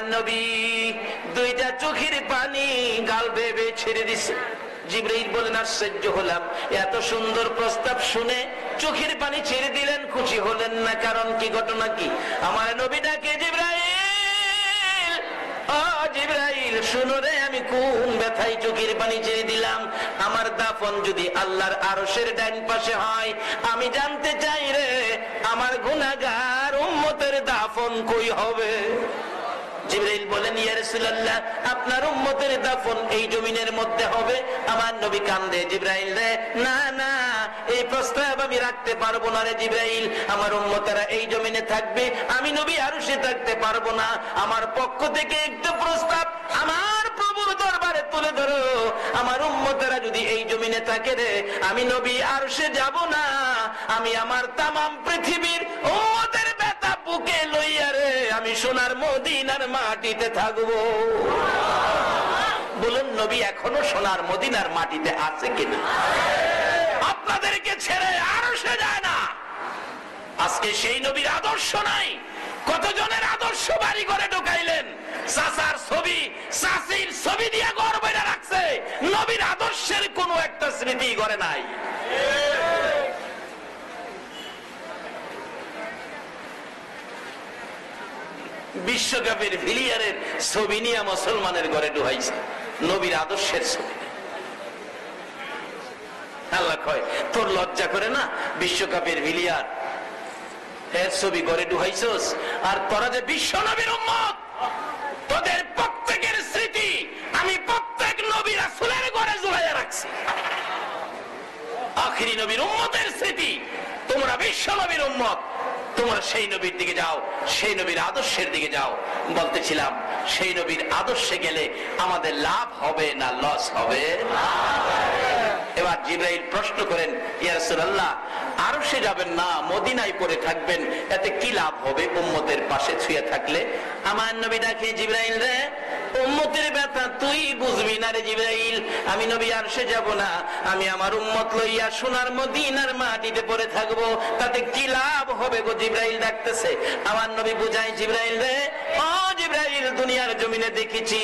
আমার নবী দুইটা চোখের পানি গাল বেয়ে ছেড়ে দিছে। জিবরাইল বলেন আশ্চর্য হলাম, এত সুন্দর প্রস্তাব শুনে চোখের পানি ছেড়ে দিলেন, খুশি হলেন না? কারণ কি, ঘটনা কি? আমার নবী ডাকে, জিবরাইল, ও জিবরাইল শুনো রে, আমি কোন ব্যথায় চোখের পানি ছেড়ে দিলাম? আমার দাফন যদি আল্লাহর আরশের ডান পাশে হয়, আমি জানতে চাই রে আমার গুনাহগার উম্মতের দাফন কই হবে? জিবরাইল বলেন, ইয়া রাসূলুল্লাহ, আপনার উম্মতের দাফন এই জমিনের মধ্যে হবে। আমার নবী কান্দে, জিবরাইল রে, না না, এই প্রস্তাব আমি রাখতে পারবো না রে জিবরাইল, আমার উম্মতেরা এই জমিনে থাকবে, আমি নবী আরশে থাকতে পারবো না। আমার পক্ষ থেকে একটা প্রস্তাব আমার প্রভুর দরবারে তুলে ধরো, আমার উম্মতেরা যদি এই জমিনে থাকে রে, আমি নবী আরশে যাব না, আমি আমার তামাম পৃথিবীর উম্মতের ব্যথা বুকে লইয়া রে আমি সোনার মদিনার মাটিতে থাকবো। বলুন, নবী এখনো সোনার মদিনার মাটিতে আছে কিনা? আপনাদেরকে ছেড়ে আরশে যায় না। আজকে সেই নবীর আদর্শ নাই। কতজনের আদর্শ বাড়ি করে ঢুকাইলেন, চাচার ছবি, চাচির ছবি দিয়ে ঘর বাইরে রাখছে, নবীর আদর্শের কোনো একটা স্মৃতি করে নাই। বিশ্বকাপের ভিলিয়ারের ছবি নিয়ে মুসলমানের ঘরে ঢুকাইছে, নবীর আদর্শের ছবি। আল্লাহ কয়, তোর লজ্জা করে না বিশ্বকাপের ভিলিয়ার এর ছবি ঘরে ঢুকাইছস? আর তোরা যে বিশ্ব নবীর উম্মত, তোদের প্রত্যেকের স্মৃতি আমি প্রত্যেক নবী রাসূলের ঘরে ঝুলাইয়া রাখছি। আখিরি নবীর উম্মতের স্মৃতি, তোমরা বিশ্ব নবীর উম্মত, তোমরা সেই নবীর দিকে যাও, সেই নবীর আদর্শের দিকে যাও। বলতেছিলাম, সেই নবীর আদর্শে গেলে আমাদের লাভ হবে না লস হবে? এবার জিবরাইল প্রশ্ন করেন, ইয়া রাসূলুল্লাহ, আরশে যাবেন না, মদিনায় পড়ে থাকবেন, এতে কি লাভ হবে উম্মতের পাশে ছুঁয়ে থাকলে? আমার নবী ডাকে, জিবরাইল রে, উম্মতের ব্যথা তুই বুঝবি না রে জিবরাইল, আমি নবী আরশে যাব না, আমি আমার উম্মত লইয়া সোনার মদিনার মাটিতে পড়ে থাকবো, তাতে কি লাভ হবে গো? জিবরাইল ডাকতেছে। আমার নবী বুঝাই, জিবরাইল রে, ও জিবরাইল, দুনিয়ার জমিনে দেখেছি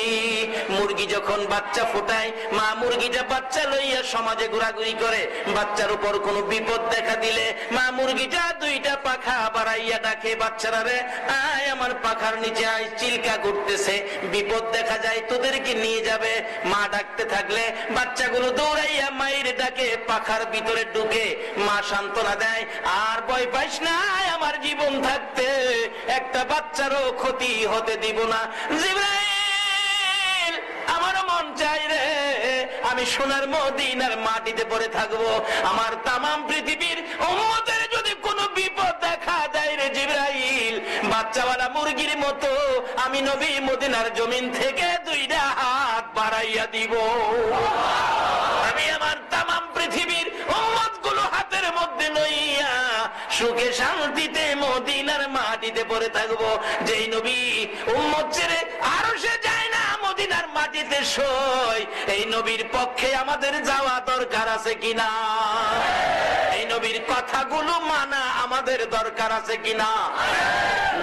মুরগি যখন বাচ্চা ফোটায়, মা মুরগিটা বাচ্চা লইয়া সমাজে ঘোরাঘুরি করে, বাচ্চার উপর কোনো বিপদ দেখা দিলে মা মুরগিটা দুইটা পাখা বাড়াইয়া ডাকে, বাচ্চারা রে আয় আমার পাখার নিচে আয়, চিল্কা করতেছে, বিপদ দেখা যায় তোদেরকে নিয়ে যাবে। মা ডাকতে থাকলে বাচ্চাগুলো দৌড়াইয়া মায়ের ডাকে পাখার ভিতরে ঢুকে, মা সান্ত্বনা দেয়, আর ভয় পাইস না, আমার জীবন থাকতে একটা বাচ্চারও ক্ষতি হতে দিব না। জিবরাইল, আমারও মন চাই রে আমি সোনার মদিনার মাটিতে পড়ে থাকবো, আমার তামাম পৃথিবীর উম্মতের যদি কোনো বিপদ দেখা দেয় রে জিবরাইল, বাচ্চাওয়ালা মুরগির মতো আমি নবী মদিনার জমিন থেকে দুইটা হাত বাড়াইয়া দিব। আমি আমার তামাম পৃথিবীর উম্মতগুলো হাতের মধ্যে লইয়া সুখে শান্তিতে মদিনার মাটিতে পড়ে থাকবো। যেই নবী উম্মত ছেড়ে আরশে যায় না, মদিনার মাটিতে সই, এই নবীর পক্ষে আমাদের যাওয়া দরকার আছে কিনা? এই নবীর কথাগুলো মানা আমাদের দরকার আছে কিনা?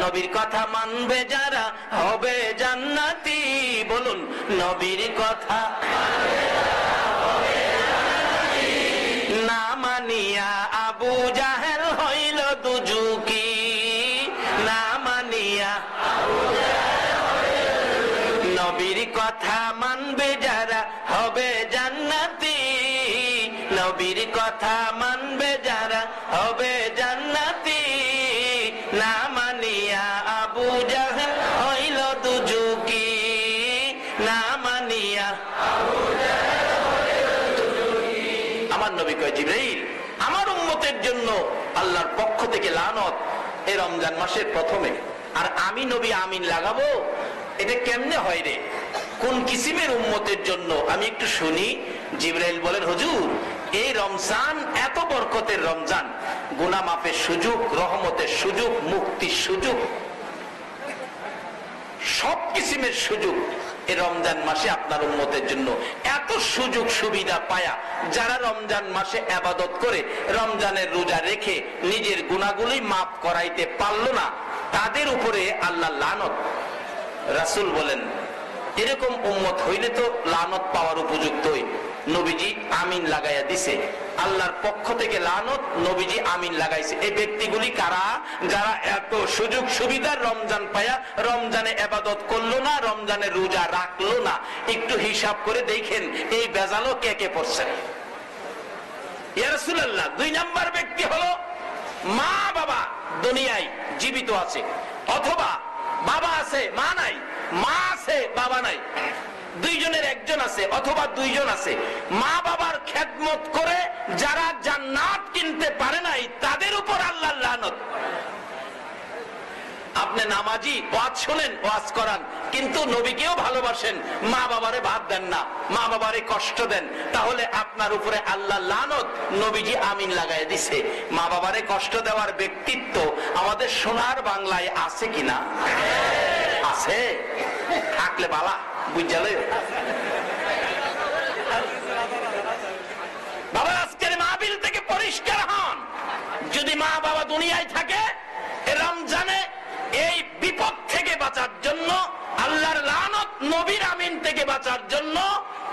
নবীর কথা মানবে যারা হবে জান্নাতি। বলুন, নবীর কথা না মানিয়া আবু জাহেল হইল দুজুকি, না মানিয়া নবীর কথা মানবে যারা হবে জান্নাতি, নবীর কথা মানবে যারা হবে জান্নাতি, না মানিয়া আবু জাহেল হইল দুজুকি, না মানিয়া। আমার নবী কয়, জিবরাইল, আমার উম্মতের জন্য আল্লাহর পক্ষ থেকে লানত এই রমজান মাসের প্রথমে, আর আমি নবী আমিন লাগাবো, এটা কেমনে হয় রে? কোন কিসিমের উম্মতের জন্য আমি একটু শুনি। জিবরাইল বলেন, হুজুর, এই রমজান এত বরকতের রমজান, গুনাহ মাফের সুযোগ, রহমতের সুযোগ, মুক্তির সুযোগ, সব কিসিমের সুযোগ এই রমজান মাসে আপনার উম্মতের জন্য। এত সুযোগ সুবিধা পায়া যারা রমজান মাসে ইবাদত করে, রমজানের রোজা রেখে নিজের গুনাহগুলোই মাফ করাইতে পারলো না, তাদের উপরে আল্লাহ লানত। রাসূল বলেন এরকম উম্মত হইলে তো লানত পাওয়ার উপযুক্তই। নবীজি আমিন লাগাইয়া দিছে, আল্লাহর পক্ষ থেকে লানত, নবীজি আমিন লাগাইছে। এই ব্যক্তিগুলি কারা? যারা এত সুযোগ সুবিধার রমজান পায়া রমজানে ইবাদত করলো না, রমজানে রোজা রাখলো না। একটু হিসাব করে দেখেন এই বেজালও কে কে পড়ছেন। ইয়া রাসূলুল্লাহ, 2 নাম্বার ব্যক্তি হলো মা বাবা দুনিয়ায় জীবিত আছে, অথবা বাবা আছে মা নাই, মা আছে বাবা নাই, দুইজনের একজন আছে অথবা দুইজন আছে। মা বাবার খেদমত করে যারা জান্নাত কিনতে পারে নাই তাদের উপর আল্লাহর লানত। আপনি নামাজি, ওয়াজ শোনেন, ওয়াজ করান, কিন্তু নবীকেও ভালোবাসেন, মা বাবারে বাদ দেন না, মা বাবারে কষ্ট দেন, তাহলে আপনার উপরে আল্লাহর লানত। নবীজি আমিন লাগাই দিছে। মা বাবারে কষ্ট দেওয়ার ব্যক্তিত্ব আমাদের সোনার বাংলায় আছে কিনা? আছে, থাকলে বালা বুঝালে। বাবা আজকের মাহফিল থেকে পরিষ্কার হন, যদি মা বাবা দুনিয়ায় থাকে রমজানে এই বিপদ থেকে বাঁচার জন্য, আল্লাহর লানত, নবীর আমিন থেকে বাঁচার জন্য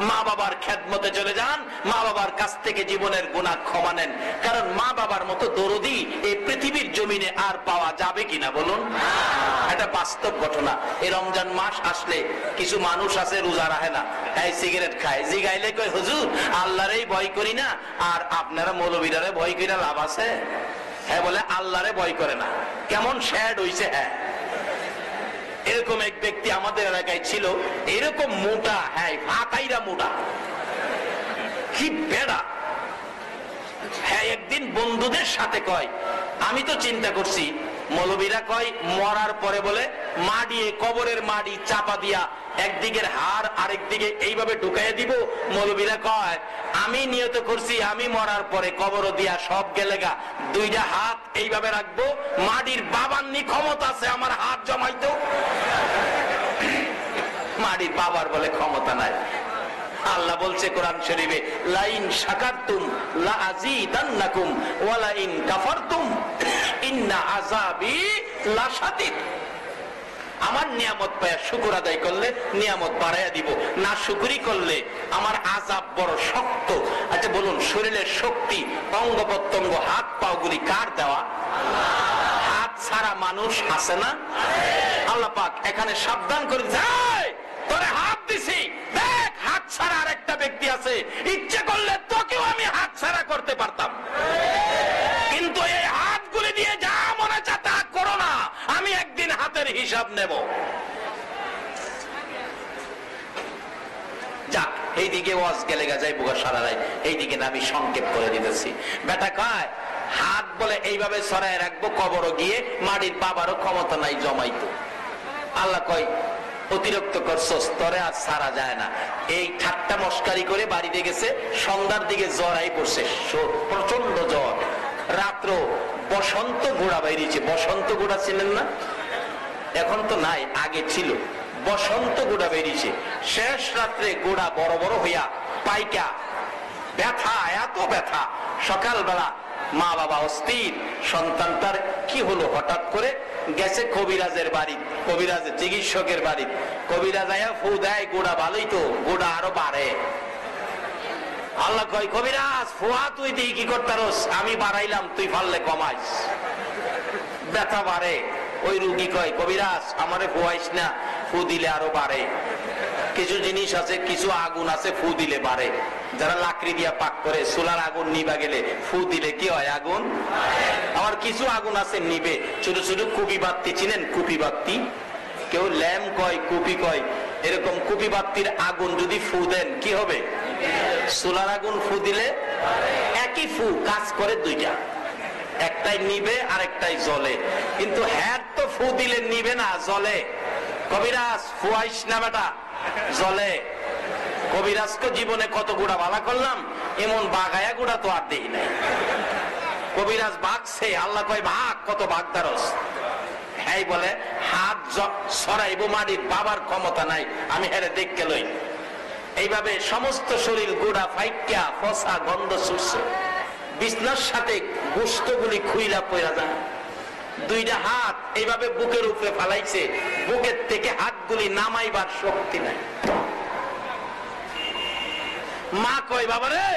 মা বাবার খেদমতে চলে যান, মা বাবার কাছ থেকে জীবনের গুনাহ ক্ষমা নেন। কারণ মা বাবার মতো দরদি এই পৃথিবীর জমিনে আর পাওয়া যাবে কিনা বলুন? এটা বাস্তব ঘটনা। এই রমজান মাস আসলে কিছু মানুষ আছে রোজা রাখে না, এই সিগারেট খায়, জিগাইলে কয় হুজুর আল্লাহরেই ভয় করি না, আর আপনারা মৌলবীরারে ভয় কইরা লাভ আছে? হ্যাঁ বলে আল্লাহরে ভয় করে না। কেমন শ্যাড হইছে। হ্যাঁ, এরকম এক ব্যক্তি আমাদের এলাকায় ছিল, এরকম মোটা, হ্যাঁ ফাঁকাইরা মোটা, কি বেড়া। হ্যাঁ, একদিন বন্ধুদের সাথে কয় আমি তো চিন্তা করছি, মৌলবীরা কয় মরার পরে বলে মাড়িয়ে, কবরের মাড়ি চাপা দিয়া একদিকের হাড় আরেকদিকে এইভাবে ঢুকাইয়া দিব। মৌলবীরা কয় আমি নিয়ত করছি আমি মরার পরে কবর দিয়া সব গেলেগা, 2টা হাত এইভাবে রাখবো, মাটির বাবান্নি ক্ষমতা আছে আমার হাত জমাইতো। মাটির বাবার বলে ক্ষমতা নাই। আল্লাহ বলছে কোরআন শরীফে, লাইন শাকারতুম লাযীদান্নাকুম ওয়া লাইন কাফারতুম ইন্না আযাবি লাশাদীদ। আমার নিয়ামত পায়া শুকর আদায় করলে নিয়ামত বাড়াইয়া দিব, না শুকরি করলে আমার আযাব বড় শক্ত। আচ্ছা বলুন, শরীরের শক্তি, অঙ্গ প্রত্যঙ্গ, হাত পাও গুলি কার দেওয়া? হাত ছাড়া মানুষ আছে না? আল্লাহ পাক এখানে সাবধান করে যায়, তোরে হাত দিছি, দেখ হাত ছাড়া আরেকটা ব্যক্তি আছে, ইচ্ছে করলে তোকেও আমি হাত ছাড়া করতে পারতাম, কিন্তু এই হাতগুলি দিয়ে যা মনে চায় তা করো না, আমি একদিন হাতের হিসাব নেব। যাক, এইদিকে ওয়াজ গেলে যাই বুগা সারা রাত, এইদিকে আমি সংক্ষেপ করে দিতেছি। বেটা কয় হাত বলে এইভাবে ছড়ায় রাখবো, কবরও গিয়ে মাটির বাবারও ক্ষমতা নাই জমাইতো। আল্লাহ কয় অতিরিক্ত করছস, তোরে আর সারা যায় না। এই ঠাট্টা মস্কারি করে বাড়িতে গেছে, সন্ধ্যার দিকে জ্বর আই পড়ছে, প্রচন্ড জ্বর। রাত্র বসন্ত গোড়া বাইরেছে। বসন্ত গোড়া ছিলেন না? এখন তো নাই, আগে ছিল। বসন্ত গোড়া বেরিয়েছে। শেষ রাত্রে গোড়া বড় বড় হইয়া পাইকা ব্যথা, এত ব্যথা। সকালবেলা মা বাবা অস্থির, সন্তানটার কি হলো হঠাৎ করে, গেছে কবিরাজের বাড়ি, কবিরাজের চিকিৎসকের বাড়ি। কবিরাজ আয়া ফু দেয়, গোড়া ভালোই তো, গোড়া আরো বাড়ে। আল্লাহ কয় কবিরাজ ফুয়া তুই দিয়ে কি করতারস? আমি বাড়াইলাম, তুই পারলে কমাইস, ব্যথা বাড়ে। ওই রুগী কয় কবিরাজ আমারে ফুয়াইস না, ফু দিলে আরো বাড়ে। কিছু জিনিস আছে, কিছু আগুন আছে ফু দিলে বাড়ে। যারা লাকড়ি দিয়া পাক করে, সোলার আগুন নিবা গেলে ফু দিলে কি হয়? আগুন। আবার কিছু আগুন আছে নিবে, ছোট ছোট কুপি বাত্তি, চিনেন কুপি বাত্তি? কেউ ল্যাম্প কয়, কুপি কয়। এরকম কুপি বাত্তির আগুন যদি ফু দেন কি হবে? সোলার আগুন ফু দিলে একই ফু কাজ করে দুইটা, একটাই নিবে আরেকটাই জ্বলে। কিন্তু হ্যাঁ তো ফু দিলে নিবে না, জ্বলে। কবিরাজ ফুয়াইস না বেটা, জ্বলে। কবিরাজকে জীবনে কত গুড়া ভালা করলাম, এমন বাগায়া গুড়া তো আর দেই নাই। কবিরাজ ভাগছে, আল্লাহ কয় ভাগ, কত ভাগদারস। হ্যাঁ বলে হাত সরাইবো, মাটির বাবার ক্ষমতা নাই, আমি হেরে দেখতে লই। এইভাবে সমস্ত শরীর গুড়া ফাইকা ফসা গন্ধ শুষছে, বিছনার সাথে গোস্তগুলি খুইলা পড়া যায়। দুইটা হাত এইভাবে বুকের উপরে ফালাইছে, বুকের থেকে হাতগুলি নামাইবার শক্তি নাই। মা কয়, বাবা রে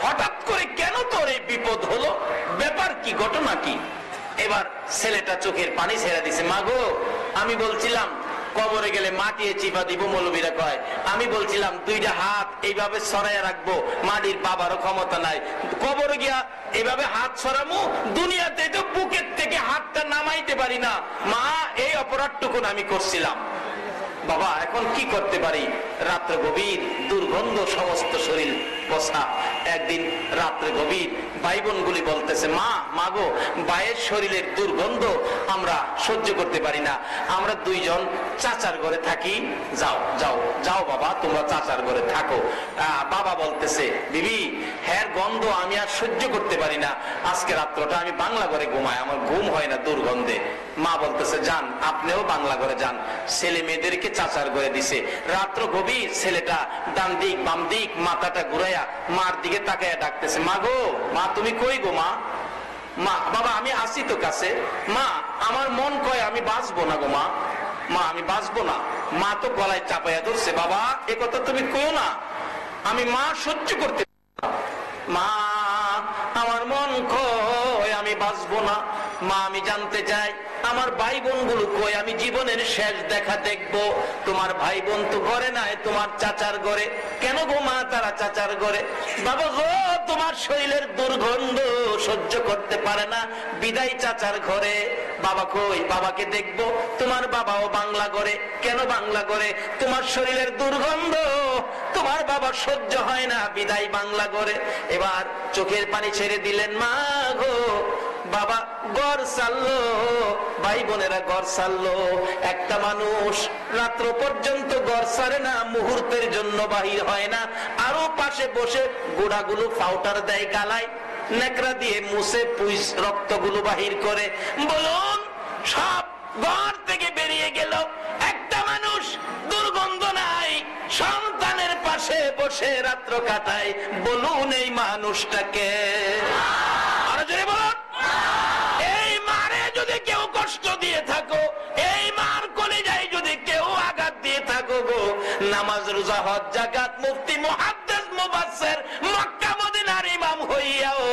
হঠাৎ করে কেন তোর এই বিপদ হলো, ব্যাপার কি, ঘটনা কি? এবার ছেলেটা চোখের পানি ছেড়ে দিছে। মা গো, আমি বলছিলাম কবরে গেলে মাটিয়ে চিপা দিব, মৌলবীরা কয়, আমি বলছিলাম দুইটা হাত এইভাবে ছড়াইয়া রাখবো, মাটির বাবারও ক্ষমতা নাই, কবরে গিয়া এইভাবে হাত ছড়ামু, দুনিয়াতে তো বুকের থেকে হাতটা নামাইতে পারি না। মা, এই অপরাধটুকুন আমি করছিলাম। বাবা এখন কি করতে পারি? রাত্রে গভীর, দুর্গন্ধ, সমস্ত শরীর বসা। একদিন রাত্রে গভীর ভাই বোন গুলি বলতেছে, মা, মাগো, ভাইয়ের শরীরের দুর্গন্ধ আমরা সহ্য করতে পারি না, আমরা দুইজন চাচার ঘরে থাকি, যাও যাও যাও বাবা, তোমরা চাচার ঘরে থাকো। বাবা বলতেছে, বিবি, হ্যাঁ গন্ধ আমি আর সহ্য করতে পারি না, আজকে রাত্রটা আমি বাংলা ঘরে ঘুমাই, আমার ঘুম হয় না দুর্গন্ধে। মা বলতেছে, যান, আপনিও বাংলা ঘরে যান। ছেলে মেয়েদেরকে চাচার ঘরে দিছে। রাত্র গভীর, ছেলেটা ডান দিক বাম দিক মাথাটা ঘুরাইয়া মার দিকে তাকাইয়া ডাকতেছে, মা গো, মা তুমি কই গো মা? মা, বাবা আমি আসি তো কাছে। মা, আমার মন কয় আমি বাঁচবো না গো মা, মা আমি বাঁচবো না। মা তো গলায় চাপাইয়া ধরছে, বাবা এ কথা তুমি কইও না, আমি মা সহ্য করতে, মা আমার মন কয় আমি বাঁচবো না। মা আমি জানতে চাই আমার ভাই বোন গুলো কই, আমি জীবনের শেষ দেখা দেখবো। তোমার ভাই বোন তো ঘরে নাই, তোমার চাচার ঘরে। কেন গো মা তারা চাচার ঘরে? বাবা গো, তোমার শরীরের দুর্গন্ধ সহ্য করতে পারে না, বিদায় চাচার ঘরে। বাবা কই? বাবাকে দেখবো। তোমার বাবাও বাংলা ঘরে। কেন বাংলা ঘরে? তোমার শরীরের দুর্গন্ধ তোমার বাবা সহ্য হয় না, বিদায় বাংলা ঘরে। এবার চোখের পানি ছেড়ে দিলেন। মা গো, বাবা ঘর ছাড়লো, ভাই বোনেরা ঘর ছাড়লো। একটা মানুষ রাত্র পর্যন্ত ঘর ছাড়ে না, মুহূর্তের জন্য বাহির হয় না। আরো পাশে বসে গোড়াগুলো পাউডার দেয় গালায়, নেকড়া দিয়ে মুছে পুইস রক্তগুলো বাহির করে। বলুন, সব ঘর থেকে বেরিয়ে গেল, একটা মানুষ দুর্গন্ধ নাই, সন্তানের পাশে বসে রাত্র কাটায়। বলুন এই মানুষটাকে? আরো জোরে বলুন। এই মারে যদি কেউ কষ্ট দিয়ে থাকো, এই মার কলিজায় যদি কেউ আঘাত দিয়ে থাকো গো, নামাজ রোজা হজ যাকাত মুফতি মুহাদ্দিস মুফাসসির মক্কা মদিনার ইমাম হইয়াও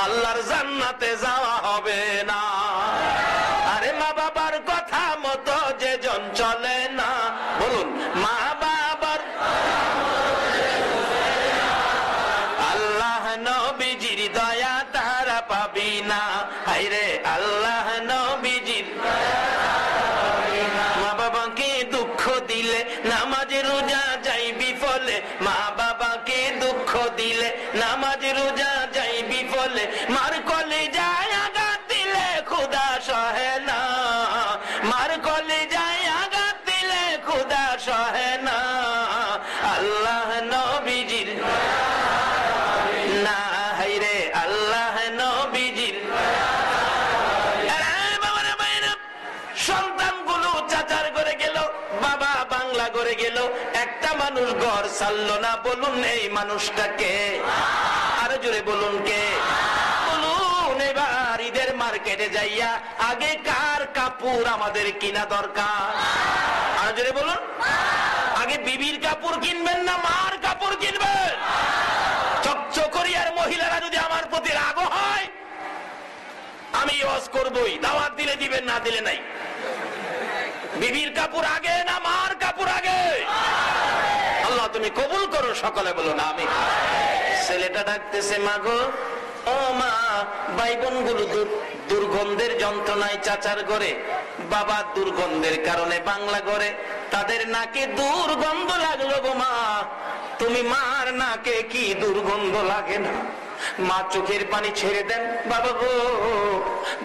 আল্লাহর জান্নাতে যাওয়া হবে না। আরে মা বাবার কথা মতো যে জন চলে না, বলুন মা বাবার, আল্লাহ নবীজির দয়া তারা পাবি না। হায়রে আল্লাহ নবীজির, মা বাবাকে দুঃখ দিলে নামাজ রোজা যাইবি ফলে, মা বাবাকে দুঃখ দিলে নামাজ রোজা যাইবি ফলে। মার কলিজায় আঘাত দিলে খোদা সহে না, মার কলিজায় আঘাত দিলে খোদা সহে না। আল্লাহ নবীজির না, হায়রে আল্লাহ নবীজির। সন্তানগুলো চাচার ঘরে গেল, বাবা বাংলা ঘরে গেল, একটা মানুষ ঘর ছাড়লো না। বলুন এই মানুষটাকে? আরো জোরে বলুন কে? বলুন। এবার ঈদের মার্কেটে যাইয়া আগে কার কাপড় আমাদের কিনা দরকার? আরো জোরে বলুন। আগে বিবির কাপড় কিনবেন না মার কাপড় কিনবেন? চকচকরিয়ার মহিলারা যদি আমার প্রতি রাগ হয়, আমি ওয়াজ করবই, দাওয়াত দিলে দিবেন, না দিলে নাই। বিবির কাপড় আগে না মার কাপড় আগে? আল্লাহ তুমি কবুল করো, সকলে বলো না আমি। ছেলেটা ডাকতেছে, মা গো, ও মা, ভাই বোন গুলো দুর্গন্ধের যন্ত্রণায় চাচার ঘরে, বাবা দুর্গন্ধের কারণে বাংলা ঘরে। তাদের নাকে দুর্গন্ধ লাগলো গো মা, তুমি মার নাকে কি দুর্গন্ধ লাগে না? মা চোখের পানি ছেড়ে দেন। বাবা গো,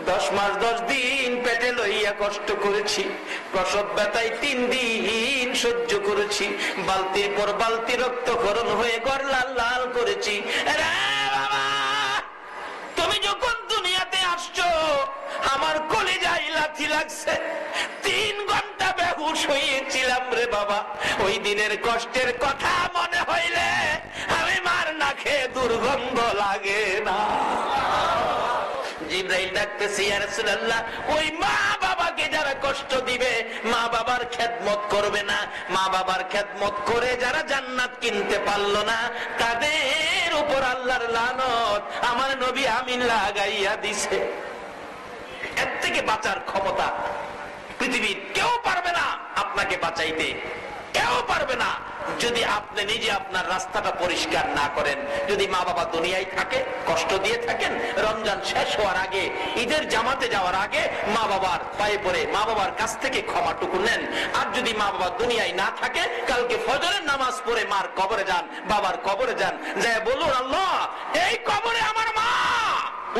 10 মাস 10 দিন পেটে লইয়া কষ্ট করেছি, প্রসব ব্যথায় 3 দিন সহ্য করেছি, বালতির পর বালতি রক্তক্ষরণ হয়ে ঘর লাল লাল করেছি। বাবা, তুমি যখন দুনিয়াতে আসছো আমার কলিজায় লাথি লাগছে, 3 ঘন্টা বেহুশ হয়েছিলাম রে বাবা। ওই দিনের কষ্টের কথা মনে হইলে আমি মার নাকে দুর্গন্ধ লাগে না। জিবরাইল ডাকতে বলতেছি ইয়া রাসূলুল্লাহ, ওই মা বাবাকে যারা কষ্ট দিবে, মা বাবার খেদমত করবে না, মা বাবার খেদমত করে যারা জান্নাত কিনতে পারলো না, তাদের উপর আল্লাহর লানত আমার নবী আমিন লাগাইয়া দিছে। এর থেকে বাঁচার ক্ষমতা পৃথিবীর কেউ পারবে না আপনাকে বাঁচাইতে, কেউ পারবে না যদি আপনি নিজে আপনার রাস্তাটা পরিষ্কার না করেন। যদি মা বাবা দুনিয়ায় থাকে, কষ্ট দিয়ে থাকেন, রমজান শেষ হওয়ার আগে, ঈদের জামাতে যাওয়ার আগে মা বাবার পায়ে পড়ে মা বাবার কাছ থেকে ক্ষমাটুকু নেন। আর যদি মা বাবা দুনিয়ায় না থাকে, কালকে ফজরের নামাজ পড়ে মার কবরে যান, বাবার কবরে যান, যায় বলুন আল্লাহ এই কবরে আমার মা,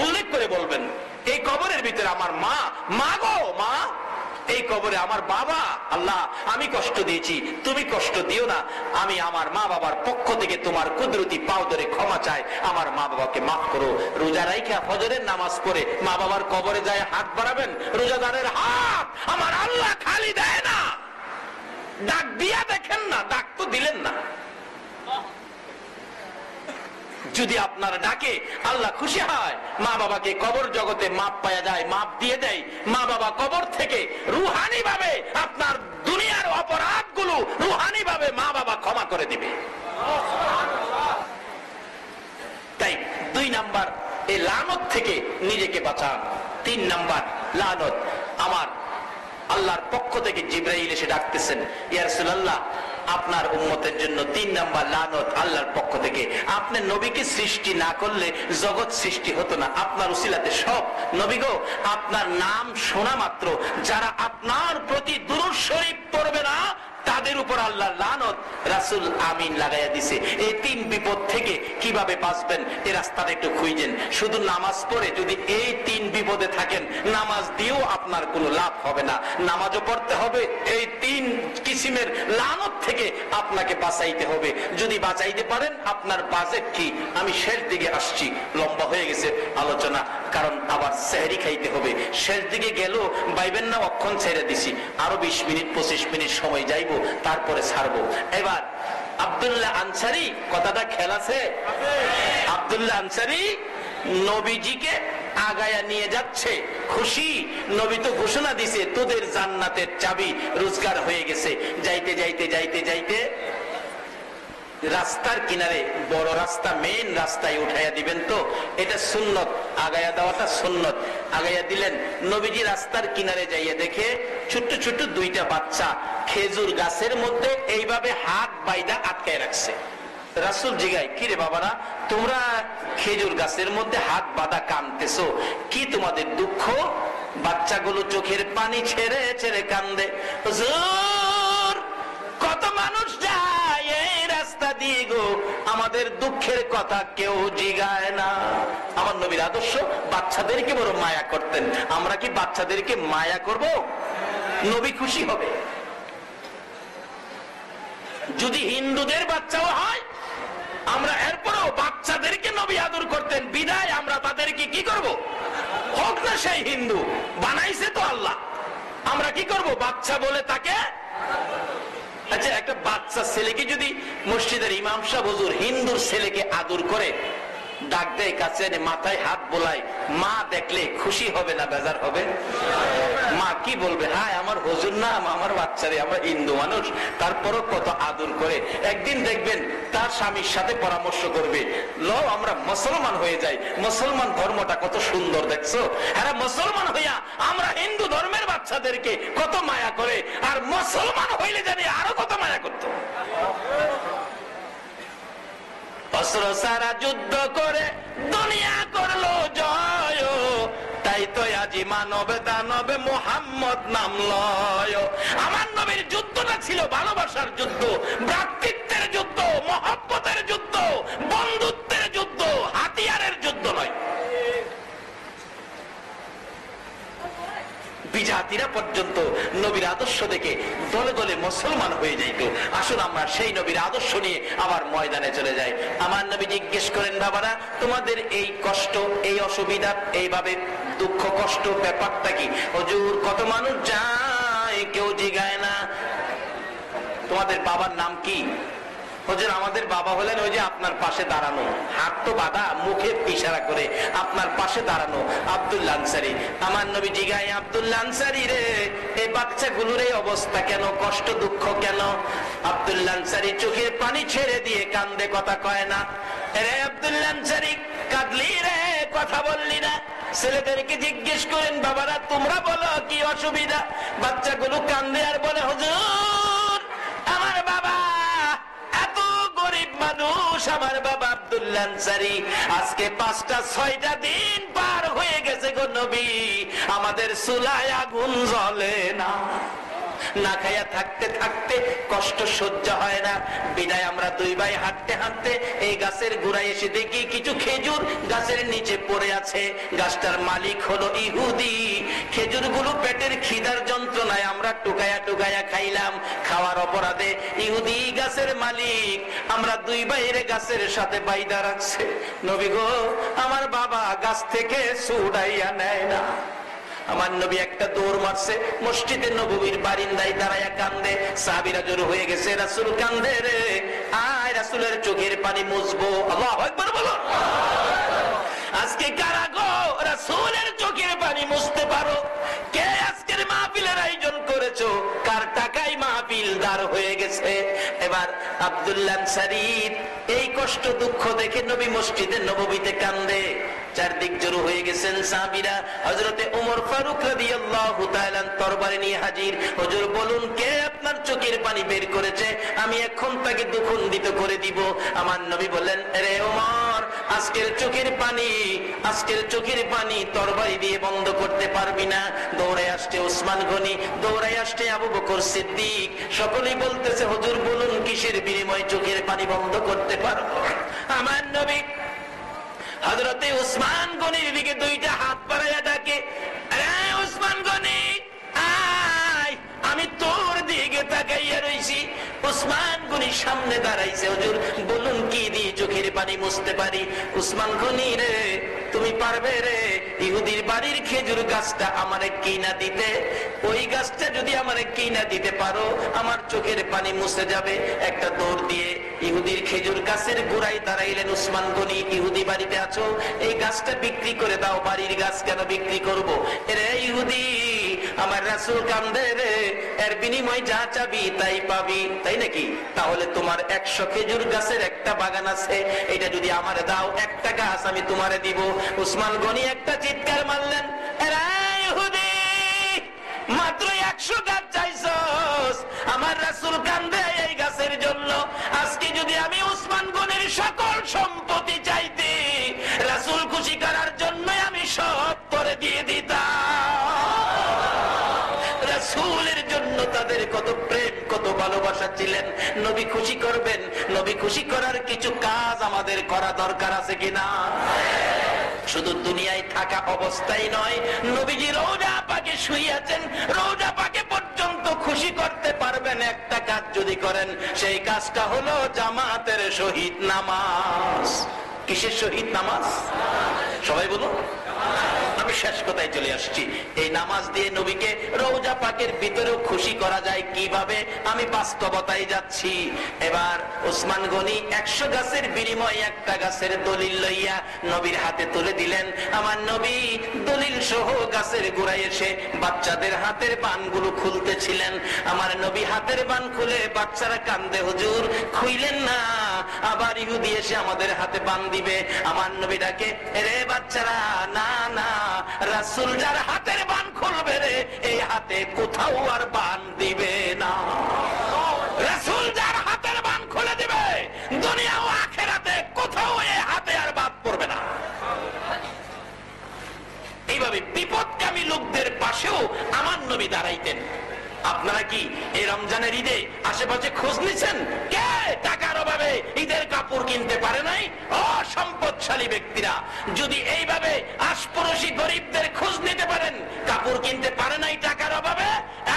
উল্লেখ করে বলবেন এই কবরের ভিতরে আমার মা, মা গো মা, এই কবরে আমার বাবা, আল্লাহ আমি কষ্ট দিয়েছি, তুমি কষ্ট দিও না, আমি আমার মা বাবার পক্ষ থেকে তোমার কুদরতি পাও ধরে ক্ষমা চাই, আমার মা বাবাকে মাফ করো। রোজা রাইখা ফজরের নামাজ পড়ে মা বাবার কবরে যায় হাত বাড়াবেন, রোজাদারের হাত আমার আল্লাহ খালি দেয় না, ডাক দিয়া দেখেন না, ডাক তো দিলেন না। যদি আপনার ডাকে আল্লাহ খুশি হয়, মা বাবাকে কবর জগতে মাপ পাওয়া যায়, মাপ দিয়ে দেয়, মা বাবা কবর থেকে রুহানি ভাবে আপনার দুনিয়ার অপরাধগুলো রুহানি ভাবে মা বাবা ক্ষমা করে দিবে। তাই 2 নাম্বার এই লানত থেকে নিজেকে বাঁচান। 3 নাম্বার লানত, আমার আল্লাহর পক্ষ থেকে জিবরাইল এসে ডাকতেছেন, ইয়া রাসূলুল্লাহ আপনার উম্মতের জন্য 3 নাম্বার লানত আল্লাহর পক্ষ থেকে। আপনি নবীকে সৃষ্টি না করলে জগৎ সৃষ্টি হতো না, আপনার উসিলাতে সব নবী গো, আপনার নাম শোনা মাত্র যারা আপনার প্রতি দুরূদ শরীফ পড়বে না, তাদের উপর আল্লাহর লানত রাসূল আমিন লাগাইয়া দিছে। এই 3 বিপদ থেকে কিভাবে বাঁচবেন এই রাস্তাটা একটু খুঁজেন। শুধু নামাজ পড়ে যদি এই 3 বিপদে থাকেন, নামাজ দিয়েও আপনার কোনো লাভ হবে না, নামাজও পড়তে হবে, এই 3 কিসিমের লানত থেকে আপনাকে বাঁচাইতে হবে। যদি বাঁচাইতে পারেন, আপনার বাজেট কি? আমি শেষ দিকে আসছি, লম্বা হয়ে গেছে আলোচনা, কারণ আবার সেহরি খাইতে হবে। শেষ দিকে গেল বাইবেন না অক্ষণ ছেড়ে দিছি, আরো 20 মিনিট 25 মিনিট সময় যাইব, তারপরে ছাড়বো। এবার আব্দুল্লাহ আনসারী, কথাটা খেয়াল আছে? আব্দুল্লাহ আনসারী নবীজিকে আগায়া নিয়ে যাচ্ছে, খুশি। নবী তো ঘোষণা দিছে তোদের জান্নাতের চাবি রোজগার হয়ে গেছে। যাইতে যাইতে যাইতে যাইতে রাস্তার কিনারে, বড় রাস্তা মেইন রাস্তায় উঠাইয়া দিবেন, তো এটা সুন্নত, আগায়া দেওয়াটা সুন্নত। আগাইয়া দিলেন, নবীজি রাস্তার কিনারে যাইয়া দেখে ছোট্ট ছোট্ট 2টা বাচ্চা খেজুর গাছের মধ্যে এইভাবে হাত বাইদা আটকায় রাখছে। রাসূল জিগায়, কি রে বাবারা, তোমরা খেজুর গাছের মধ্যে হাত বাঁধা কাঁদতেছো, কি তোমাদের দুঃখ? বাচ্চাগুলো চোখের পানি ছেড়ে ছেড়ে কান্দে। হুজুর, কত মানুষ যায় এই রাস্তা দিয়ে গো, আমাদের দুঃখের কথা কেউ জিগায় না। আমার নবীর আদর্শ, বাচ্চাদেরকে বড় মায়া করতেন। আমরা কি বাচ্চাদেরকে মায়া করব? নবী খুশি হবে। যদি হিন্দুদের বাচ্চাও হয়, আমরা এরপরেও বাচ্চাদেরকে নবী আদর করতেন, বিদায় আমরা তাদেরকে কি করব? হোক না সেই হিন্দু, বানাইছে তো আল্লাহ, আমরা কি করব? বাচ্চা বলে তাকে। আচ্ছা, একটা বাচ্চা ছেলেকে যদি মসজিদের ইমাম সাহেব হুজুর হিন্দুর ছেলেকে আদর করে, ডাক দেয় কাছে এনে মাথায় হাত বোলায়, মা দেখলে খুশি হবে না বেজার হবে? মা কি বলবে? হায় আমার হুজুর না, আমার বাচ্চারে, আমরা হিন্দু মানুষ, তারপরও কত আদর করে। একদিন দেখবেন তার স্বামীর সাথে পরামর্শ করবে, লো আমরা মুসলমান হয়ে যাই, মুসলমান ধর্মটা কত সুন্দর, দেখছো? হ্যাঁ, মুসলমান হইয়া আমরা হিন্দু ধর্মের বাচ্চাদেরকে কত মায়া করে, আর মুসলমান হইলে জানি আরো কত মায়া করতো। অস্ত্র সারা যুদ্ধ করে দুনিয়া করলো জয়, তাই তো আজি মানব দানবে মুহাম্মদ নাম লয়। আমার নবীর যুদ্ধটা ছিল ভালোবাসার যুদ্ধ, ভ্রাতৃত্বের যুদ্ধ, মহব্বতের যুদ্ধ, বন্ধুত্বের যুদ্ধ, হাতিয়ারের যুদ্ধ নয়। বিজাতিরা পর্যন্ত নবীর আদর্শ দেখে দলে দলে মুসলমান হয়ে যাইত। আসুন আমরা সেই নবীর আদর্শ নিয়ে আবার ময়দানে চলে যাই। আমার নবী জিজ্ঞেস করেন, বাবারা তোমাদের এই কষ্ট, এই অসুবিধা, এইভাবে দুঃখ কষ্ট ব্যাপারটা কি? হুজুর কত মানুষ যায়, কেউ জিগায় না। তোমাদের বাবার নাম কি? হুজুর আমাদের বাবা হলেন ওই যে আপনার পাশে দাঁড়ানো, হাত তো বাঁধা, মুখে ইশারা করে আপনার পাশে দাঁড়ানো আব্দুল্লাহ আনসারী। আমার নবী জিগায়, আব্দুল্লাহ আনসারী রে, এই বাচ্চাগুলোর এই অবস্থা কেন, কষ্ট দুঃখ কেন? আব্দুল্লাহ আনসারী চোখের পানি ছেড়ে দিয়ে কান্দে, কথা কয় না। রে আব্দুল্লাহ আনসারী, কাঁদলি রে, কথা বললি না? ছেলেদেরকে জিজ্ঞেস করেন, বাবারা তোমরা বলো কি অসুবিধা? বাচ্চাগুলো কান্দে আর বলে, হুজুর আমার বাবা এত গরিব মানুষ, আমার বাবা আব্দুল্লাহ আনসারী আজকে 5টা-6টা দিন পার হয়ে গেছে গো নবী, আমাদের চুলায় আগুন জ্বলে না, না খাইয়া থাকতে থাকতে কষ্ট সহ্য হয় না। বিদায় আমরা 2 ভাই হাঁটতে হাঁটতে এই গাছের গোড়ায় এসে দেখি কিছু খেজুর গাছের নিচে পড়ে আছে। গাছটার মালিক হলো ইহুদি। খেজুরগুলো পেটের খিদার যন্ত্রণায় আমরা টুকায়া টুকায়া খাইলাম। খাওয়ার অপরাধে ইহুদি গাছের মালিক আমরা 2 ভাইয়ের গাছের সাথে বাইদা রাখছে। নবী গো, আমার বাবা গাছ থেকে ছুড়াইয়া নেয় না। আমার নবী একটা দৌড় মারছে, মসজিদে নববীর বারিন্দায় দাঁড়ায়া কান্দে। সাহাবীরা জড়ো হয়ে গেছে, রাসূল কান্দে রে, আয় রাসূলের চোখের পানি মুছবো। আল্লাহু আকবার বলো। আজকে কারা গো রাসূলের চোখের পানি মুছতে পারো? কে আজকের মাহফিলের আয়োজন করেছো? কার টাকায় মাহফিল দাঁড় হয়ে গেছে? এবার আব্দুল্লাহ আনসারী এই কষ্ট দুঃখ দেখে নবী মসজিদে নববীতে কান্দে। চারদিক জড়ো হয়ে গেছেন সাহাবীরা। হযরতে ওমর ফারুক রাদিয়াল্লাহু তাআলা তরবারি নিয়ে হাজির। হুজুর বলুন, কে আপনার চোখের পানি বের করেছে? আমি এখন তাকে দ্বিখণ্ডিত করে দিব। আমার নবী বললেন, রে ওমর, আজকের চোখের পানি তরবারি দিয়ে বন্ধ করতে পারবি না। দৌড়ে আসছে ওসমান গনি, দৌড়ে আসছে আবু বকর সিদ্দিক। সকলেই বলতেছে, হুজুর বলুন কিসের বিনিময়ে চোখের পানি বন্ধ করতে পারবো? আমার নবী হযরতে উসমান গনির দিকে 2টা হাত বাড়াইয়া ডাকে, আরে উসমান গনি আয়, আমি তোর দিকে তাকাইয়া রইছি। উসমান গনি সামনে দাঁড়াইছে। হুজুর বলুন কি দিয়ে চোখের পানি মুছতে পারি? উসমান গনি রে, তুমি পারবে রে ইহুদির বাড়ির খেজুর গাছটা আমারে কিনা দিতে? ওই গাছটা যদি আমারে কিনা দিতে পারো, আমার চোখের পানি মুছে যাবে। একটা দৌড় দিয়ে ইহুদির খেজুর গাছের গোড়ায় দাঁড়াইলেন উসমান গনি। ইহুদি বাড়িতে আছো, এই গাছটা বিক্রি করে দাও। বাড়ির গাছ কেন বিক্রি করব? রে ইহুদি, আমার রাসূল কান্দে রে, এর বিনিময়ে যা চাবি তাই পাবি, তাই নাকি? তাহলে তোমার 100 খেজুর গাছের একটা বাগান আছে, এটা যদি আমারে দাও, একটা গাছ আমি তোমারে দিব। উসমান গনি একটা চিৎকার মারলেন, রে ইহুদি, মাত্র 100 গাছ চাইছস? আমার রাসূল কান্দে এই গাছের জন্য। আজকে যদি আমি উসমান গনির সকল সম্পত্তি চাইতে, রাসূল খুশি করার জন্য আমি সব করে দিয়ে দিতাম। রাসূলের জন্য তাদের কত প্রেম, কত ভালোবাসা ছিলেন। নবী খুশি করবেন, নবী খুশি করার কিছু কাজ আমাদের করা দরকার আছে কিনা? শুধু দুনিয়ায় থাকা অবস্থায় নয়, নবীজি রওজা পাকে শুইয়াছেন, রওজা পাকে পর্যন্ত খুশি করতে পারবেন একটা কাজ যদি করেন। সেই কাজটা হলো জামাতের শহীদ নামাজ। কিসের শহীদ নামাজ? সবাই বলুন। আমি শেষ কথায় চলে আসছি। এই নামাজ দিয়ে নবীকে রওজা পাকের ভিতরেও খুশি করা যায় কিভাবে, আমি বাস্তবতায় যাচ্ছি। এবার ওসমান গনি 100 গাছের বিনিময়ে একটা গাছের দলিল লইয়া নবীর হাতে তুলে দিলেন। আমার নবী দলিল সহ গাছের গোড়ায় এসে বাচ্চাদের হাতের বানগুলো খুলতেছিলেন। আমার নবী হাতের বান খুলে, বাচ্চারা কান্দে, হুজুর খুইলেন না, আবার ইহুদি এসে আমাদের হাতে বান দিবে। আমার নবী ডাকে, রে বাচ্চারা, না না, রাসূল যার হাতের বান খুলবে রে, এই হাতে কোথাও আর বান দিবে না। রাসূল যার হাতের বান খুলে দিবে, দুনিয়া ও আখিরাতে কোথাও এই হাতে আর বাদ পড়বে না। এইভাবে বিপদকামী লোকদের পাশেও আমার নবী দাঁড়াইতেন। আপনারা কি এই রমজানের ঈদে আশেপাশে খোঁজ নিছেন? কে টাকার অভাবে ঈদের কাপড় কিনতে পারে নাই? অসম্পদশালী ব্যক্তিরা যদি এইভাবে আশপাশি গরিবদের খোঁজ নিতে পারেন, কাপড় কিনতে পারে নাই টাকার অভাবে,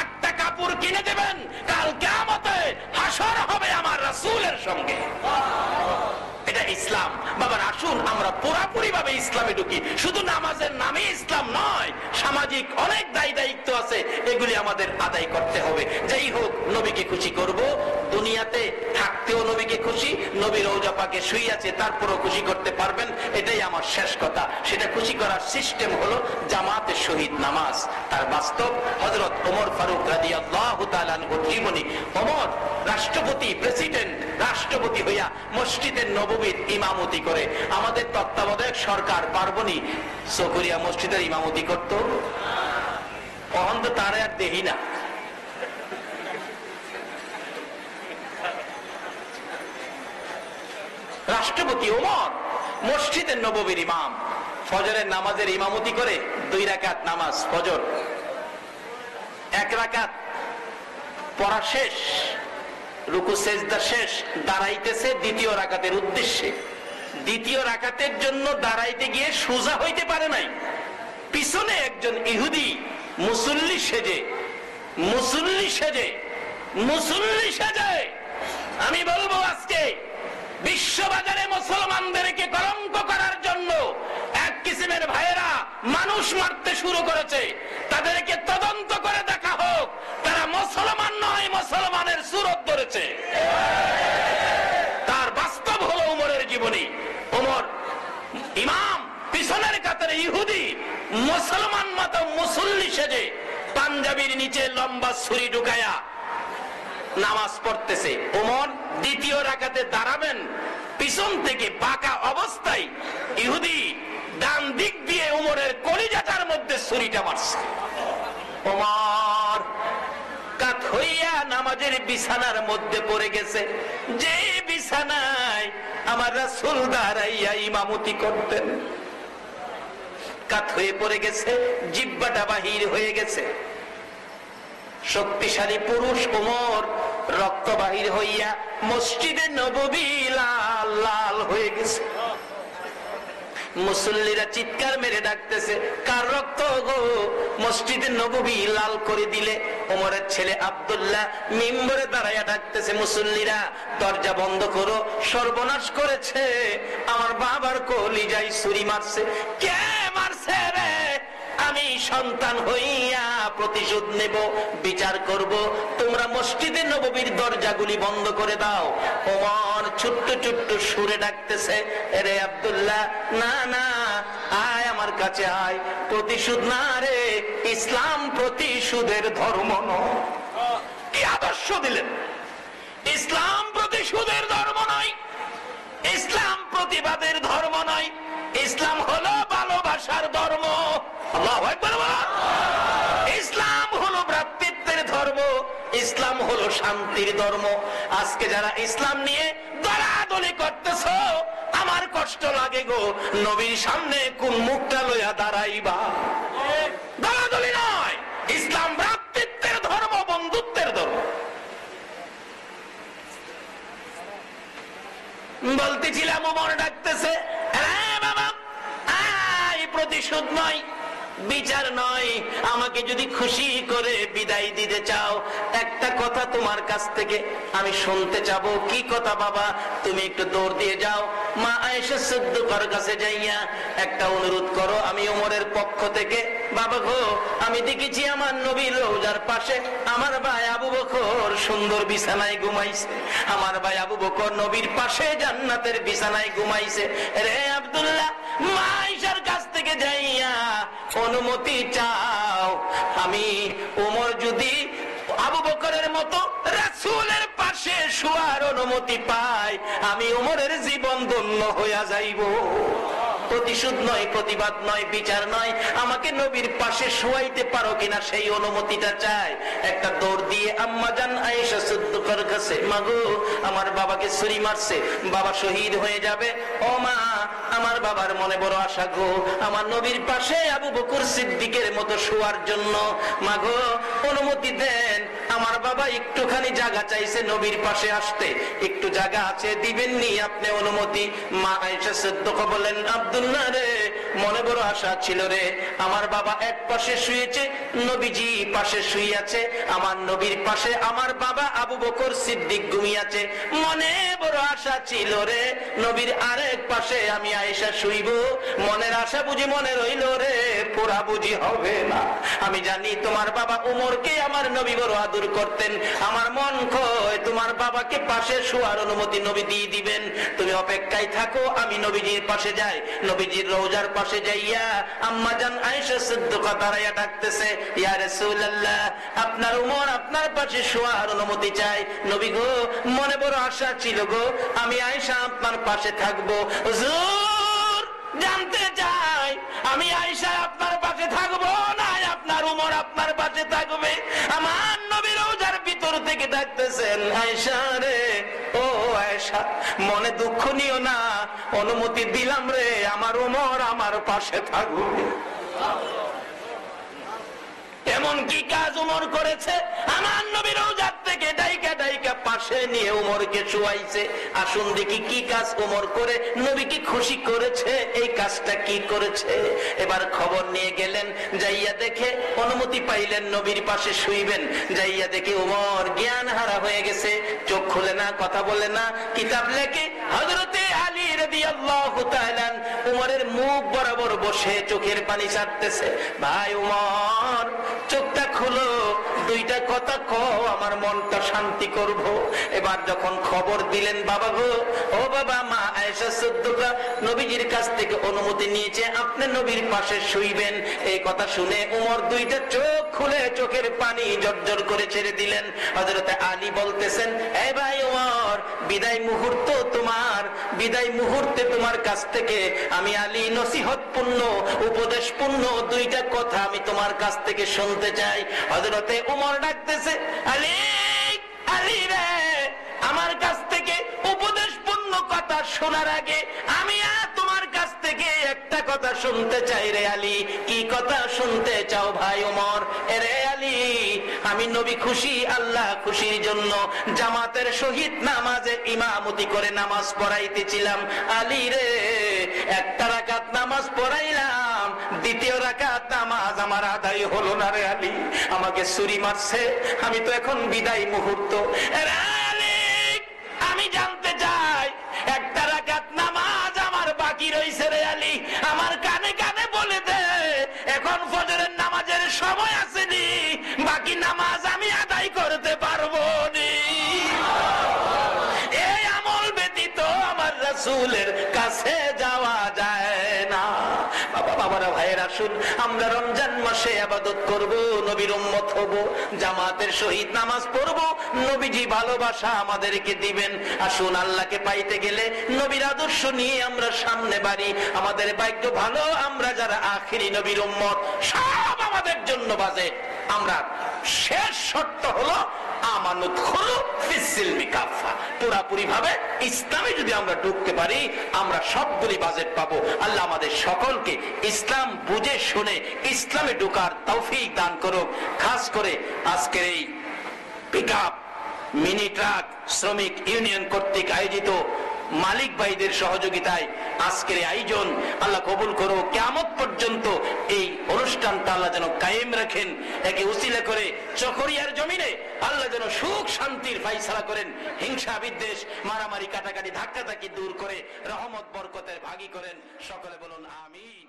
একটা কাপড় কিনে দেবেন, কাল কিয়ামতে হাসর হবে আমার রাসূলের সঙ্গে। এটা ইসলাম। বাবার আসুন আমরা পুরাপুরি ভাবে ইসলামে ঢুকি। শুধু নামাজের নামে ইসলাম নয়, সামাজিক অনেক দায় দায়িত্ব আছে, এগুলি আমাদের আদায় করতে হবে। যাই হোক, নবীকে খুশি করব, দুনিয়া দুনিয়াতে থাকতেও নবীকে খুশি, নবী রওজা পাকে শুয়ে আছে তারপরও খুশি করতে পারবেন, এটাই আমার শেষ কথা। সেটা খুশি করার সিস্টেম হলো জামাতে শহীদ নামাজ। তার বাস্তব হযরত ওমর ফারুক রাদিয়াল্লাহু তাআলা আনহুর জীবনী। ওমর রাষ্ট্রপতি, প্রেসিডেন্ট, রাষ্ট্রপতি হইয়া মসজিদে নববীর ইমামতি করে। আমাদের তত্ত্বাবধায়ক সরকার পার্বণী চকরিয়া মসজিদের ইমামতি করত, অহন তো তার আর দেখি না। রাষ্ট্রপতি ওমর মসজিদের নববীর ইমাম, ফজরের নামাজের ইমামতি করে 2 রাকাত নামাজ ফজর, 1 রাকাত পড়া শেষ, রুকু সেজদা শেষ, দাঁড়াইতেছে দ্বিতীয় রাকাতের উদ্দেশ্যে। দ্বিতীয় রাকাতের জন্য দাঁড়াইতে গিয়ে সোজা হইতে পারে নাই। পিছনে একজন ইহুদি মুসল্লি সেজে আমি বলবো আজকে বিশ্ববাজারে মুসলমানদেরকে কলঙ্ক করার জন্য এক কিসিমের ভাইয়েরা মানুষ মারতে শুরু করেছে। তাদেরকে তদন্ত করে দেখা হোক তারা মুসলমান নয়, মুসলমানের সুরত ধরেছে। তার বাস্তব হলো ওমরের জীবনী। ওমর ইমাম, পিছনের কাতারে ইহুদি মুসলমান মতো মুসল্লি সেজে পাঞ্জাবির নিচে লম্বা ছুরি ঢুকায়া নামাজ পড়তেছে। ওমর দ্বিতীয় রাকাতে দাঁড়াবেন, পিছন থেকে বাঁকা অবস্থায় ইহুদি ডান দিক দিয়ে ওমরের কলিজাটার মধ্যে ছুরিটা মারছে। ওমর কাত হইয়া নামাজের বিছানার মধ্যে পড়ে গেছে, যে বিছানায় আমার রাসূল দাঁড়াইয়া ইমামতি করতেন। কাত হয়ে পড়ে গেছে, জিহ্বাটা বাহির হয়ে গেছে। শক্তিশালী পুরুষ ওমর রক্ত বাহির হইয়া মসজিদে নববী লাল লাল হয়ে গেছে। মুসল্লিরা চিৎকার মেরে ডাকতেছে, কার রক্ত গো? মসজিদে নববী লাল করে দিলে। ওমরের ছেলে আব্দুল্লাহ মিম্বরে দাঁড়াইয়া ডাকতেছে, মুসল্লিরা দরজা বন্ধ করো, সর্বনাশ করেছে, আমার বাবার কলিজায় ছুরি মারছে। কে মারছে রে? আমি সন্তান হইয়া প্রতিশোধ নেব, বিচার করব, তোমরা মসজিদে নববীর দরজাগুলি বন্ধ করে দাও। ওমর ছোট্ট ছোট্ট সুরে ডাকতেছে, রে আব্দুল্লাহ, না না, আয় আমার কাছে আয়। প্রতিশোধ না রে, ইসলাম প্রতিশোধের ধর্ম নয়। কি আদর্শ দিলেন! ইসলাম প্রতিশোধের ধর্ম নয়, ইসলাম প্রতিবাদের ধর্ম নয়, ইসলাম হলো ভালোবাসার ধর্ম। আল্লাহু আকবার। ইসলাম হলো ভ্রাতৃত্বের ধর্ম, ইসলাম হলো শান্তির ধর্ম। আজকে যারা ইসলাম নিয়ে দলাদলি করতেছো, আমার কষ্ট লাগে গো। নবীর সামনে কোন মুখটা লইয়া দাঁড়াইবা? দলাদলি নয়, ইসলাম ভ্রাতৃত্বের ধর্ম, বন্ধুত্বের ধর্ম। বলতেছিলাম ওমর ডাকতেছে, হ্যাঁ বাবা, প্রতিশোধ নয়, বিচার নয়, আমাকে যদি খুশি করে বিদায় দিতে চাও, একটা কথা তোমার কাছ থেকে আমি শুনতে চাবো। কি কথা বাবা? তুমি একটু দৌড় দিয়ে যাও, মা আয়েশা সিদ্দিকার কাছে যাইয়া একটা অনুরোধ করো আমি ওমরের পক্ষ থেকে। বাবা গো, আমি দেখেছি আমার নবীর রওজার পাশে আমার ভাই আবু বকর সুন্দর বিছানায় ঘুমাইছে, আমার ভাই আবু বকর নবীর পাশে জান্নাতের বিছানায় ঘুমাইছে। রে আব্দুল্লাহ, মা আয়েশার কাছ থেকে যাইয়া অনুমতি চাও, আমি ওমর যদি আবু বকরের মতো রাসূলের পাশে শোয়ার অনুমতি পাই, আমি ওমরের জীবন ধন্য হইয়া যাইব। প্রতিশোধ নয়, প্রতিবাদ নয়, বিচার নয়, আমাকে নবীর পাশে শোয়াইতে পারো কিনা সেই অনুমতিটা চাই। একটা দৌড় দিয়ে আম্মা জান আয়েশা সিদ্দিকার কাছে, মাগো আমার বাবাকে ছুরি মারছে, বাবা শহীদ হয়ে যাবে। ও মা, আমার বাবার মনে বড় আশা গো, আমার নবীর পাশে আবু বকর সিদ্দিকের মতো শোয়ার জন্য। মাগো অনুমতি দেন, আমার বাবা একটুখানি জায়গা চাইছে নবীর পাশে আসতে, একটু জায়গা আছে, দিবেননি আপনি অনুমতি? মা আয়েশা সিদ্দিকা বলেন, আব্দুল্লাহ রে, মনে বড় আশা ছিল রে, আমার বাবা এক পাশে শুয়েছে, নবীজি পাশে শুয়ে আছে, আমার নবীর পাশে আমার বাবা আবু বকর সিদ্দিক ঘুমিয়ে আছে। মনে বড় আশা ছিল রে, নবীর আরেক পাশে আমি আয়েশা শুইব। মনের আশা বুঝি মনে রইল রে, পুরা বুঝি হবে না। আমি জানি তোমার বাবা উমরকে আমার নবী বড় আদর করতেন। আমার মন কয় তোমার বাবাকে পাশে শোয়ার অনুমতি নবী দিয়ে দিবেন। তুমি অপেক্ষায় থাকো, আমি নবীজির পাশে যাই। নবীজির রওজার পাশে যাইয়া আম্মা জান আয়েশা সিদ্দিকা দাঁড়াইয়া ডাকতেছে, ইয়া রাসূলুল্লাহ, আপনার উমর আপনার পাশে শোয়ার অনুমতি চাই। নবী গো, মনে বড় আশা ছিল গো, আমি আয়েশা আপনার পাশে থাকবো। হুজুর, জানতে চাই আমি আয়েশা আপনার পাশে থাকবো না আপনার উমর আপনার পাশে থাকবে? আমার নবী রওজার ভিতর থেকে ডাকতেছেন, আয়েশা রে, ও আয়েশা, মনে দুঃখ নিও না, অনুমতি দিলাম রে, আমার উমর আমার পাশে থাকবে। এমন কি কাজ উমর করেছে? আমার নবী রওজার থেকে ডাইকা ডাইকা পাশে নিয়ে উমরকে শুয়াইছে। আসুন দেখি কি কাজ উমর করে নবীকে খুশি করেছে। এই কাজটা কি করেছে? এবার খবর নিয়ে গেলেন, যাইয়া দেখে অনুমতি পাইলেন নবীর পাশে শুইবেন। যাইয়া দেখে উমর জ্ঞান হারা হয়ে গেছে, চোখ খুলে না, কথা বলে না, কিতাব লেখে। হযরতে আলী রাদিয়াল্লাহু তাআলা উমরের মুখ বরাবর বসে চোখের পানি ছাড়তেছে। ভাই উমর, চোখটা খুলো, দুইটা কথা কও, আমার মনটা শান্তি করব। এবার যখন খবর দিলেন, বাবা গো, ও বাবা, মা আয়েশা সিদ্দিকা নবীজির কাছ থেকে অনুমতি নিয়েছে, আপনি নবীর পাশে শুইবেন। এই কথা শুনে উমর দুইটা চোখ খুলে চোখের পানি জর্জর করে ছেড়ে দিলেন। হযরতে আলী বলতেছেন, এই ভাই উমর, বিদায় মুহূর্ত তোমার, বিদায় মুহূর্তে তোমার কাছ থেকে আমি আলী নসিহতপূর্ণ, উপদেশপূর্ণ দুইটা কথা আমি তোমার কাছ থেকে শুনতে চাই। হযরতে উমর ডাকতেছে, আলী, আলী রে, আমার কাছ থেকে উপদেশপূর্ণ কথা শোনার আগে আমি তোমার কাছ থেকে একটা কথা শুনতে চাই রে আলী। কি কথা শুনতে চাও ভাই উমর? এরে আলী, আমি নবী খুশি, আল্লাহ খুশির জন্য জামাতের সহিত নামাজে ইমামতি করে নামাজ পড়াইতেছিলাম। আলী রে, একটা রাকাত নামাজ পড়াইলাম, দ্বিতীয় রাকাত নামাজ আমার আদায় হলো না রে আলী, আমাকে ছুরি মারছে। আমি তো এখন বিদায় মুহূর্ত। আমি জানতে চাই, একটা রাকাত নামাজ আমার বাকি রয়েছে রে আলী, আমার কানে কানে বলে দে, এখন ফজরের নামাজের সময় আসেনি, বাকি নামাজ আমি আদায় করতে পারবো নি। এই আমল ব্যতীত আমার রাসূলের কাছে যাওয়া যায় না। বাবা, বাবারা, ভাইয়ের, আসুন আমরা রমজান মাসে ইবাদত করব, নবীর উম্মত হব, জামাতের সহিত নামাজ পড়ব, নবীজি ভালোবাসা আমাদেরকে দিবেন। আসুন আল্লাহকে পাইতে গেলে নবীর আদর্শ নিয়ে আমরা সামনে বাড়ি। আমাদের ভাগ্য ভালো, আমরা যারা আখিরি নবীর উম্মত, সব আমাদের জন্য বাজে। আমরা শেষ শর্ত হলো আমানত হলো ফিসিলমি কাফা, পুরাপুরি ভাবে ইসলামে যদি আমরা ঢুকতে পারি, আমরা সবগুলি বাজেট পাবো। আল্লাহ আমাদের সকলকে ইসলাম বুঝে শুনে ইসলামে ঢোকার তৌফিক দান করুক। খাস করে আজকের এই পিকআপ মিনি ট্রাক শ্রমিক ইউনিয়ন কর্তৃক আয়োজিত মালিক ভাইদের সহযোগিতায় আজকের আয়োজন আল্লাহ কবুল করো। কিয়ামত পর্যন্ত এই অনুষ্ঠানটা আল্লাহ যেন কায়েম রাখেন। একে উসিলা করে চকরিয়ার জমিনে আল্লাহ যেন সুখ শান্তির ফায়সালা করেন। হিংসা বিদ্বেষ মারামারি কাটাকাটি ধাক্কাধাক্কি দূর করে রহমত বরকতের ভাগী করেন। সকলে বলুন আমিন।